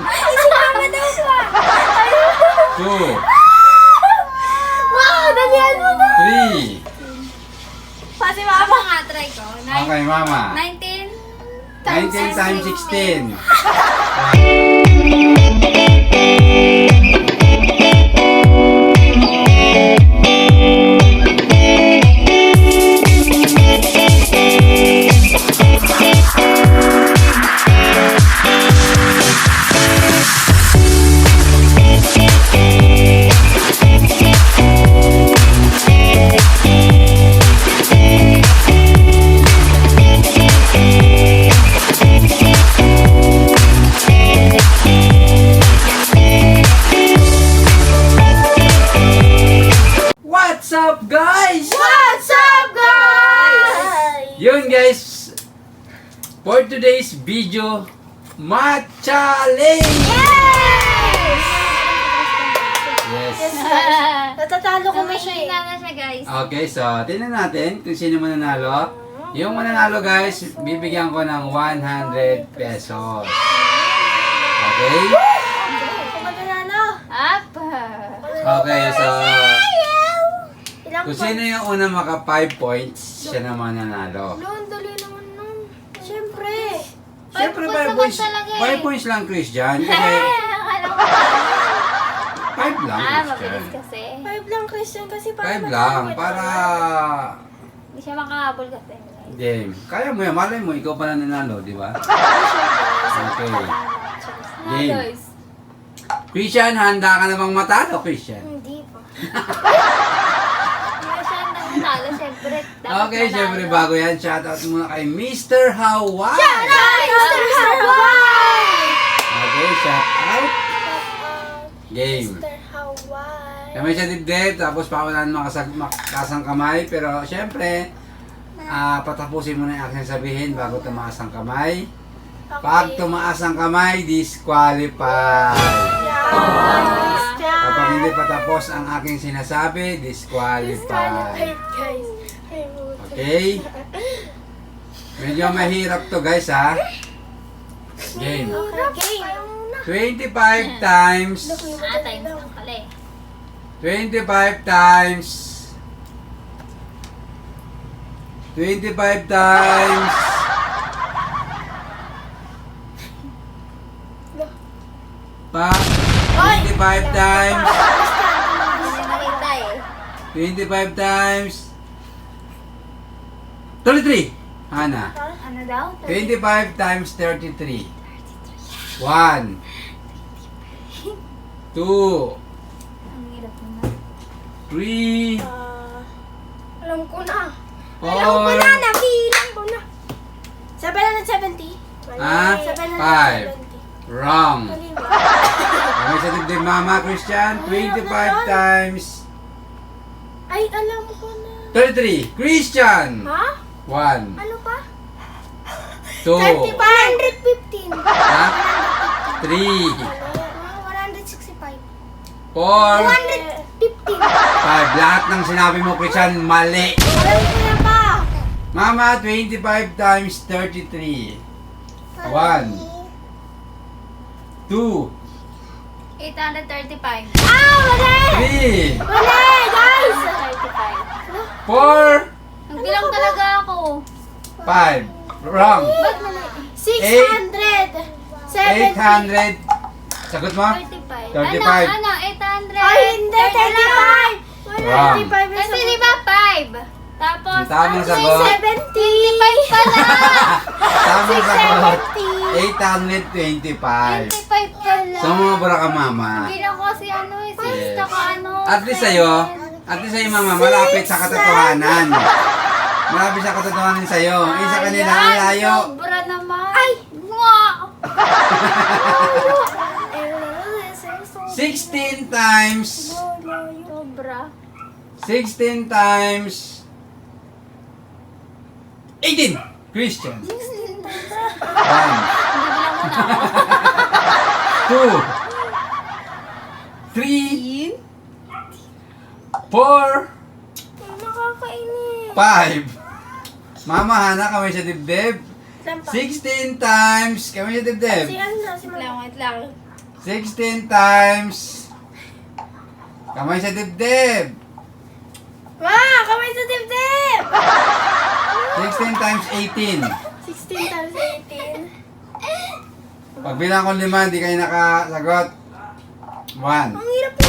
Isumama daw pa. 2, Wow, dalihan mo na. 3. Pati mama nga, try ko. Okay, mama. 19 19 times 16. What's up, guys? What's up, guys? Yun, guys. For today's video, Math Challenge! Yes. Natatalo ko na Kumisyon siya na siya, guys. Okay, so tingnan natin kung sino mananalo. Yung mananalo, guys, bibigyan ko ng 100 pesos. Okay? Kung mananalo. Apa. Okay, so Ilang kung sino yung una maka 5 points, siya na mananalo. Ang dali naman nun. Siyempre. Siyempre, 5 naman points. talaga 5 points lang, Christian. Kasi Akala ko. 5 lang, Christian. Mabilis kasi. 5 lang, Christian, kasi para 5 lang, madami. para Hindi siya makahabol kasi. game. Kaya mo yan, malay mo, ikaw pa na nanalo, di ba? Okay. Game. Guys. Christian, handa ka na bang matalo, Christian? Hindi pa. Hindi siya nanalo, syempre. Dapat Okay, manalo. syempre bago yan, shoutout muna kay Mr. Hawaii. Hi, Mr. Hawaii! Okay, shoutout. Game. Mr. Hawaii. Kamay sa dibdib, tapos paunahan makasang kamay. Pero syempre, patapusin mo na yung aking sabihin bago tumaas ang kamay. Pag tumaas ang kamay, disqualified. Kapag hindi patapos ang aking sinasabi, disqualified. Guys. Okay? Medyo mahirap to, guys, ha? Game. Okay. 25 times Times lang pala eh. 25 times 25 times pa 25 times Hindi niya nakita eh. 25 times 33. Hana. Ano daw? 25 times 33. 1 2 Ang hirap naman. 3 Alam ko na. 4 Nabilang ko na. 770. Ah, 5. Wrong. Kami sa dibdib, Mama Christian. 25 times Ay, alam ko na. 33. Christian. Ha? 1 Ano pa? 2 115. ha? 3 165. 4 115. 5. Lahat ng sinabi mo, Christian, mali. Alam ko na pa. Mama, 25 times 33. 1 2 835. Mali! 3 Mali, guys! 35. 4 Nagbilang talaga ako. 5. Wrong. Ba't mali? 600. 800. Sagot mo? 35. 35. Ano? 800. Ay, hindi. 35. Wrong. 35 is Kasi di ba 5? Tapos, Ang tamang ano, sagot. 70. 25 pala. Tamang sagot. 670. 825. 25 pala. So, mabura ka, Mama. Hindi lang kasi ano eh. Yes. Tsaka ano. At least sa'yo, Mama, malapit sa katotohanan. Malapit sa katotohanan sa'yo. Eh, sa kanila, ang layo. Sobra naman. Ay! Nga! 16 times Sobra. 16 times 18. Christian. 1 Hindi bilang mo na. 2 3 4 Nakakainis. 5. Mama, hana kamay sa dibdib. lang pa. 16 times, kamay sa dibdib. Si ano na, si Wait lang, Mama. wait lang. 16 times, kamay sa dibdib. Ma, kamay sa dibdib! 16 times 18. 16 times 18. Pag bilang ko 5, hindi kayo nakasagot. 1, Ang hirap po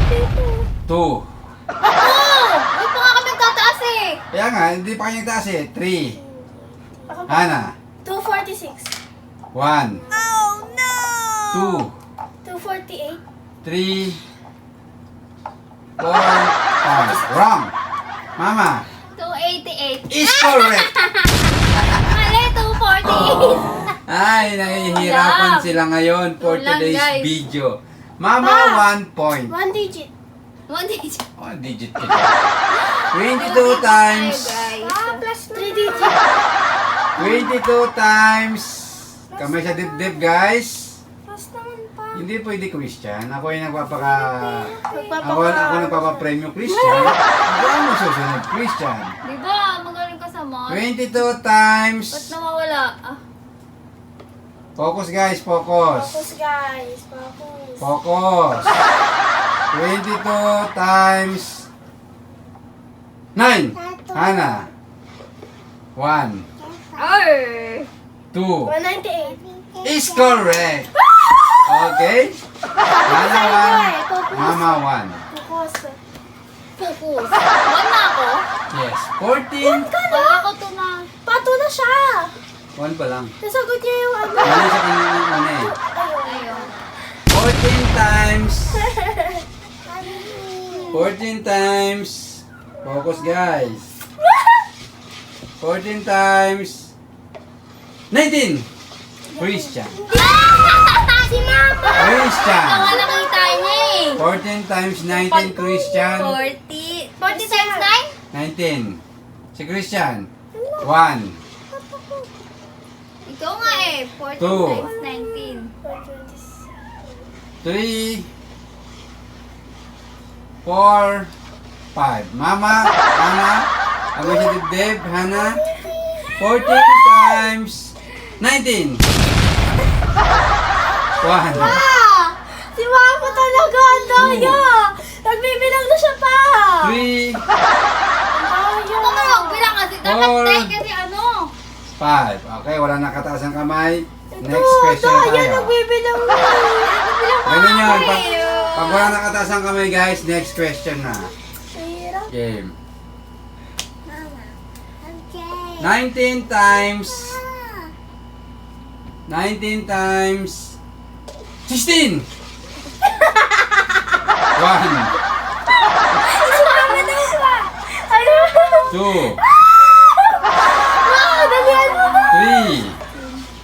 dito. 2. Oh! Hindi pa nga kami tataas eh. Kaya nga, hindi pa kayo nagtaas eh. 3. Ako pa. Hana. 246. 1, Oh no! 248. 2, 3, 4, 5. Wrong. Mama, 288. is correct. Mali, 248. Ay, nahihirapan Kulang. sila ngayon for Kulang, today's guys. video. Mama, Ah. 1 point. 1 digit. One digit. Oh, digit ka dyan. 22 times. Tayo, guys. Ah, plus 3 digit. 22 times. Kamay sa dibdib, guys. Plus naman pa. Hindi pwede Christian. Ako yung nagpapaka... Magpapaka. Ako nagpapapremyo Christian. Ako ang masusunod Christian. Di ba, magaling ka sa math? 22 Ba't times. nawawala? Ah, Focus guys, focus. Focus guys. Focus. Focus. 22 times 9. Hana. 1, Arr! 2. 198. Is correct. Okay? Hana 1. Mama 1. Focus. Focus. One na ako? Yes. 14. Wala ako to na. Pato na siya. 1 pa lang. Nasagot niya yung ano. Mali sa kanina ng una eh. Ayun. 14 times. 14 times. Focus guys. 14 times 19. Christian. Si Mama. Christian. Ito nga nakita niya eh. 14 times 19 Christian. 40. 40 times 19. Si Christian. 1, 9? Ikaw nga eh. 40 Two. times 19. 3, 4, 5. Mama, Hana. Ako si Dibdib, Hana. 14 times 19. 1, Ah! Si Mama talaga. Ang daya. Nagbibilang na siya pa. 3, Ako nga magbilang kasi. Dapat Four. 10 kasi ano. 5. Okay, wala nakataas ang kamay. Ito, Next question na daya. tayo. Nagbibilang na. Ganun yun. Pag, Ay, pag wala nakataas ang kamay guys, next question na. Hirap. Game. Mama. Okay. 19 times 16. 1, Si Mama daw ba? Ano? 2, Wow, dalihan mo na. 3.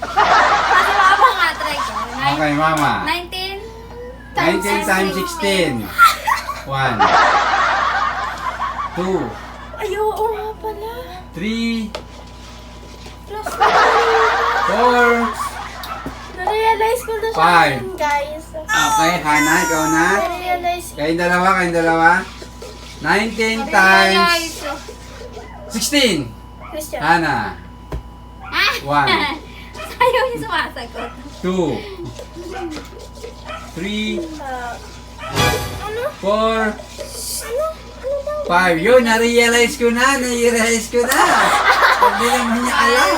Kasi Mama nga, try ko. Okay, mama. 19 19 times 16. 1, 2, Ay, oo nga pala. 3, Plus 4. na-realize ko na siya Five. ngayon, guys. Okay, Hana, ikaw na. Na-realize ko. Kayong dalawa. 19 times 16. Christian. Hana. Ah! 1, Ayaw niya sumasagot. 2, 3, Ano? 4, Ano? Ano daw? 5. Yun, na-realize ko na. Hindi naman niya alam.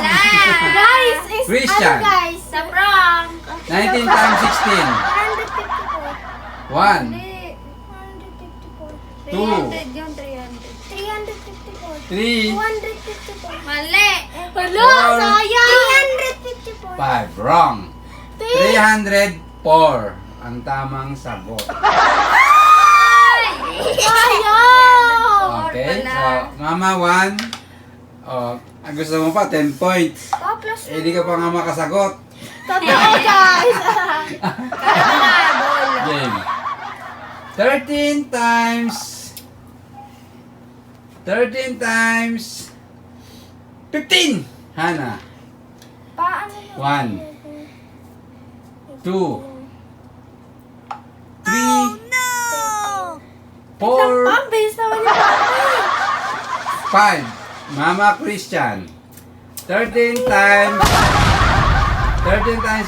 Guys, is Christian. ano guys? Sa prank. 19 times 16. 154. 1, Hindi. 154. 300 yun, 300. 354. 3, 254. Mali. Hala, Four. sayang! 354. 5. Wrong. 304 ang tamang sagot. Sayang! Okay, so mama 1. Oh, ang gusto mo pa 10 points. Oh, plus Eh, di ka pa nga makasagot. Totoo, guys. Karabol. Game. 13 times 15. Hana. Paano na? 1, 2, 3, 4, Pambase naman ni Papa. 5. Mama Christian. 13 times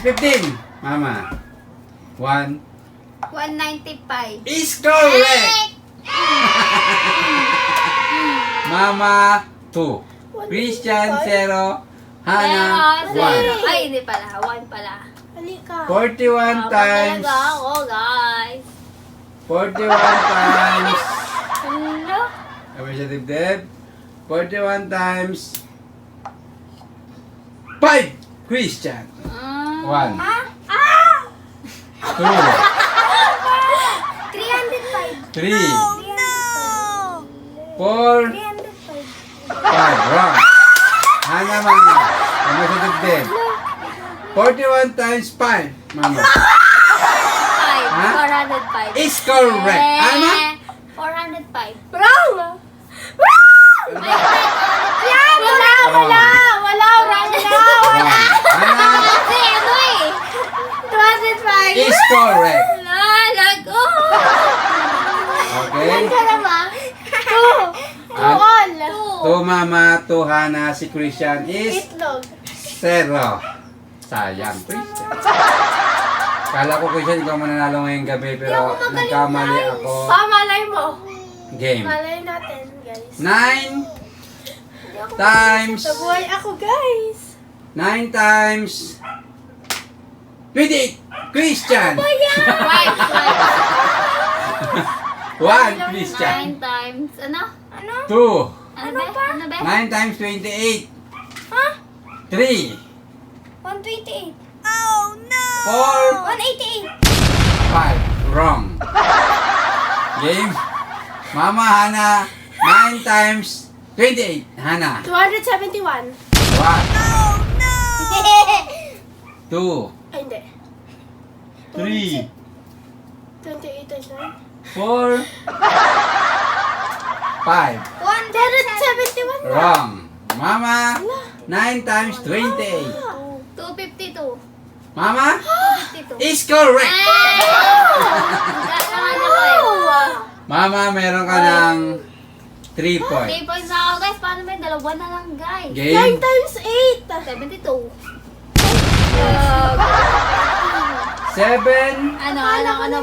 15. Mama. 1 195. is correct. Mama, 2. Christian, 0. Hana, 1. Ay, hindi pala. 1 pala. Halika. 41 times. Talaga ako, guys. 41 times. Hello? Kami siya dibdib. 41 times 5. Christian. 1. Ah! 2. 305. 3. 4. 305. 5. Wrong. Hana, mama. Kami siya dibdib. 41 times 5. Mama. 5. Ha? 405. Is correct. Ano? 405. Wrong! Yan! Wala! Wala! Wala! Wrong na! Wrong. Hana Kasi ano eh. 205. is correct. Lalago. Okay? Ka naman? 2. Ah. All. 2 mama, 2 Hana. Si Christian is Itlog. 0. Sayang, Christian. Kala ko, Christian, ikaw mananalo ngayong gabi, pero nagkamali ako. Pamalay mo. Game. Malay natin, guys. 9 times Sa buhay ako, guys. 9 times 28. Christian. 1 Christian. 9 times, ano? Ano? 2. Ano ba? Ano ba? 9 times 28. Ha? 3. 128. 4. 188. 5. Wrong. Game. Mama, Hana. 9 times 28. Hana. 271. 1. 2. Ay, hindi. 3. 28 times 9. 4. 5. 171 na. Wrong. Mama. 9 times 28. 252. Mama. 252. Is correct. Magkakaroon ako eh. Mama, meron ka ng 3 points. 3 points na ako guys. Paano may dalawa na lang guys? 9 Game. times 8. 72. 7. Ano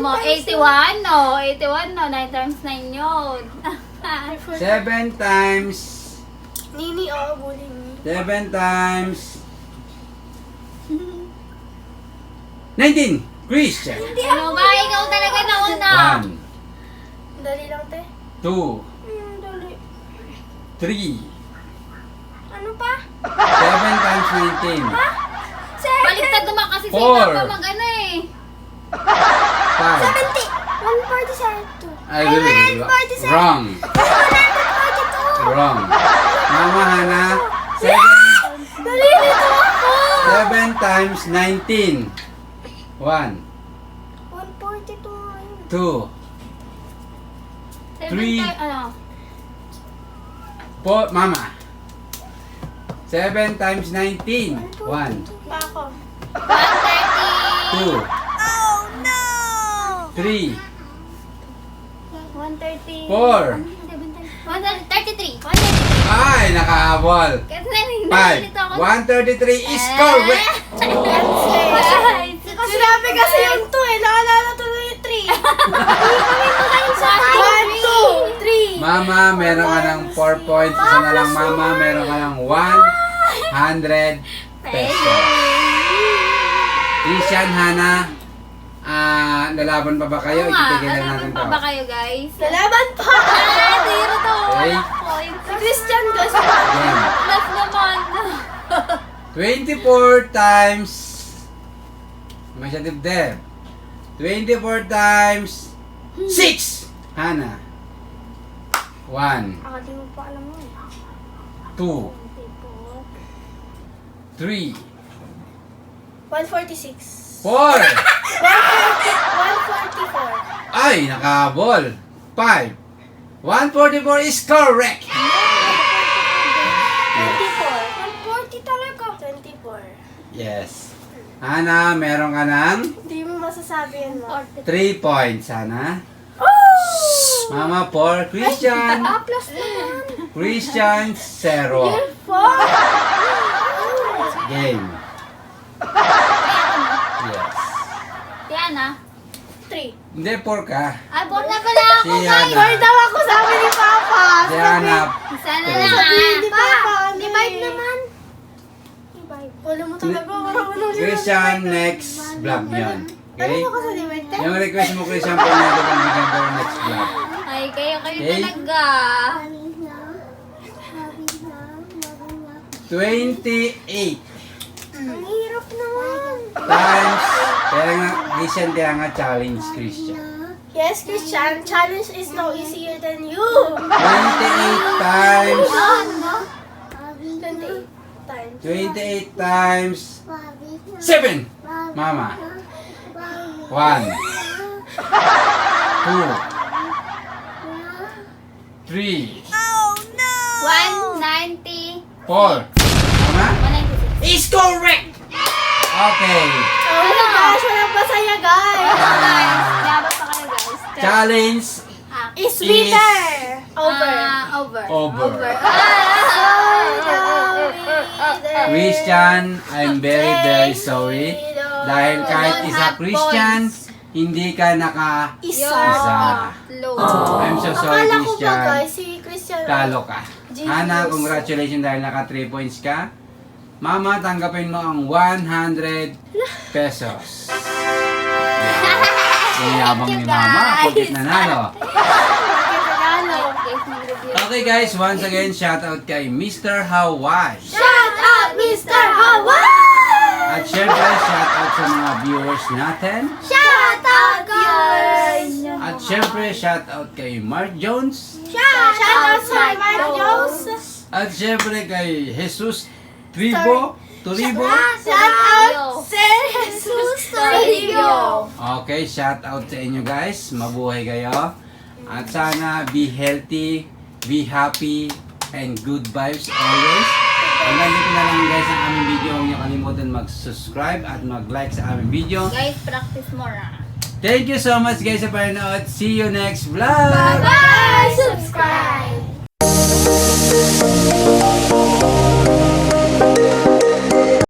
mo? 81 no? 81 no? 9 times 9 yun. 7 times. Nini, oh, bully me. 7 times 19. Christian. Ano ba? Ikaw talaga na una. 1, Dali lang, te. 2, Dali. 3. Ano pa? 7 times 19. Baliktad naman kasi si Four. Papa mag ano eh. 5. 147. Ay, wrong. 142. Wrong. Mama, Hana. 7. Dali nito ako. 7 times 19. 1, 142. 2, 7 Three. times, ano? 4. Mama. 7 times 19. 1, Ba ako? 130. 2, 3, 130. 4. 133. 133. Ay, nakahabol. Kasi nalito 5. ako. 133 is correct. Guys, Sinabi kasi yung 2 eh. Naalala tuloy yung 3. sa 1, 2, 3. Mama, meron ka ng 4 points. Isa na lang, Mama. Meron ka ng 100 pesos. Christian, Hana, lalaban pa ba kayo? Oo nga, Ititigil na natin alaman pa to. ba kayo guys? Lalaban pa. Zero to. Okay. Walang points. Si Christian guys. Again. Plus naman. 24 times may siya dibdib. 24 times 6. Hana. 1, Ako di mo pa alam mo. 2, 3, 146. 4. 144. Ay, nakahabol. 5. 144 is correct. 24. 140 talaga. 24. Yes. Hana, meron ka ng Hindi mo masasabi yan mo. 3 points, Hana. Oh! Mama, 4. Christian. Plus naman. Christian, 0. 4. Game. Yes. Tiana. 3. Hindi, 4 ka. Ay, born na pala ako, Si guys. Hana. Four daw ako, sabi ni Papa. Si Hana. Isa na Three. lang, Sabihin ni ah. Papa. Di vibe naman. Wala mo talaga. Marunong siya. Christian, next vlog yun. Ano Okay? mo ka sa limit? Yung request mo, Christian, pag nagawang bigyan ko ng next vlog. Ay, kayo Okay. talaga. 28 Ang hirap naman. times, kaya nga, Christian, kaya nga challenge, Christian. Yes, Christian. Challenge is no easier than you. 28 times, 28 times. 28 times 7. Mama. 1, 2, 3, 190. 4. Tama? 196. Is correct! Okay. Oh my gosh, walang pasaya, guys. Guys, dapat pa kayo, guys. Challenge Ah, Is sweeter. Over. over. Over. Ah! Christian, I'm very very sorry. Dahil kahit Don't isa have Christian, points. hindi ka naka Isa. Isa. Low. I'm so sorry, Akala ko ba, Christian. guys, si Christian. Talo ka. Jesus. Hana, congratulations dahil naka 3 points ka. Mama, tanggapin mo ang 100 pesos. Ang yabang ni Mama, pagkit nanalo. Guys, mag-review. Okay guys, once again, shout out kay Mr. Hawaii. Shout out, Mr. Hawaii! At syempre, shout out sa mga viewers natin. Shout out, guys! At syempre, shout out kay Mark Jones. Shout out sa Mark Jones! At syempre kay Jesus Turibo. Shout out, Sir Jesus Toribio! Okay, shout out sa inyo guys. Mabuhay kayo. At sana be healthy, be happy, and good vibes always. Hanggang dito na lang guys ang aming video. Huwag niyo kalimutan mag-subscribe at mag-like sa aming video. Guys, practice more, ah. Thank you so much guys sa panonood. See you next vlog! Bye! Subscribe!